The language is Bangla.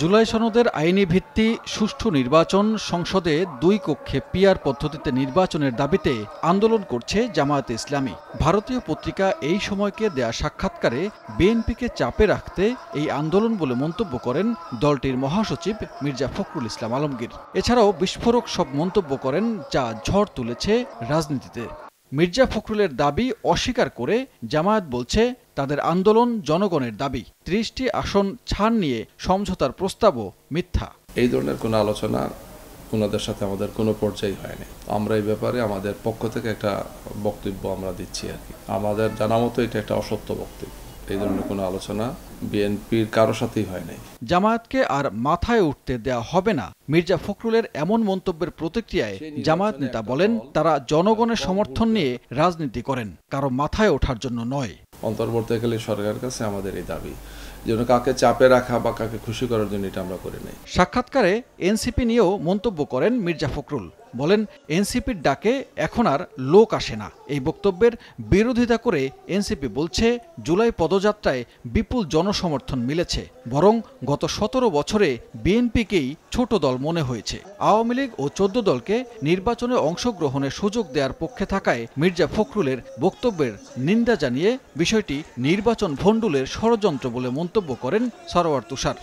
জুলাই সনদের আইনি ভিত্তি সুষ্ঠু নির্বাচন, সংসদে ২ কক্ষে পিআর পদ্ধতিতে নির্বাচনের দাবিতে আন্দোলন করছে জামায়াতে ইসলামী। ভারতীয় পত্রিকা এই সময়কে দেয়া সাক্ষাৎকারে বিএনপিকে চাপে রাখতে এই আন্দোলন বলে মন্তব্য করেন দলটির মহাসচিব মির্জা ফখরুল ইসলাম আলমগীর। এছাড়াও বিস্ফোরক সব মন্তব্য করেন যা ঝড় তুলেছে রাজনীতিতে। মির্জা ফখরুলের দাবি অস্বীকার করে জামায়াত বলছে তাদের আন্দোলন জনগণের দাবি। ৩০টি আসন ছাড় নিয়ে সমঝোতার প্রস্তাবও মিথ্যা। এই ধরনের কোনো আলোচনা ওনাদের সাথে আমাদের কোনো পর্যায়ে হয়নি। আমরা এই ব্যাপারে আমাদের পক্ষ থেকে একটা বক্তব্য আমরা দিচ্ছি আর কি। আমাদের জানা মতো এটা একটা অসত্য বক্তব্য। এই ধরনের কোনো আলোচনা বিএনপির কারো সাথেই হয় নাই। জামায়াতকে আর মাথায় উঠতে দেয়া হবে না। মির্জা ফখরুলের এমন মন্তব্যের প্রতিক্রিয়ায় জামায়াত নেতা বলেন, তারা জনগণের সমর্থন নিয়ে রাজনীতি করেন, কারো মাথায় ওঠার জন্য নয়। অন্তর্বর্তীকালীন সরকারের কাছে আমাদের এই দাবি, যেন কাকে চাপে রাখা বা কাকে খুশি করার জন্য এটা আমরা করি নাই। সাক্ষাৎকারে এনসিপি নিয়েও মন্তব্য করেন মির্জা ফখরুল। বলেন, এনসিপির ডাকে এখন আর লোক আসে না। এই বক্তব্যের বিরোধিতা করে এনসিপি বলছে, জুলাই পদযাত্রায় বিপুল জনসমর্থন মিলেছে, বরং গত ১৭ বছরে বিএনপিকেই ছোট দল মনে হয়েছে। আওয়ামী লীগ ও ১৪ দলকে নির্বাচনে অংশগ্রহণের সুযোগ দেওয়ার পক্ষে থাকায় মির্জা ফখরুলের বক্তব্যের নিন্দা জানিয়ে বিষয়টি নির্বাচন ভণ্ডুলের ষড়যন্ত্র বলে মন্তব্য করেন সরওয়ার তুষার।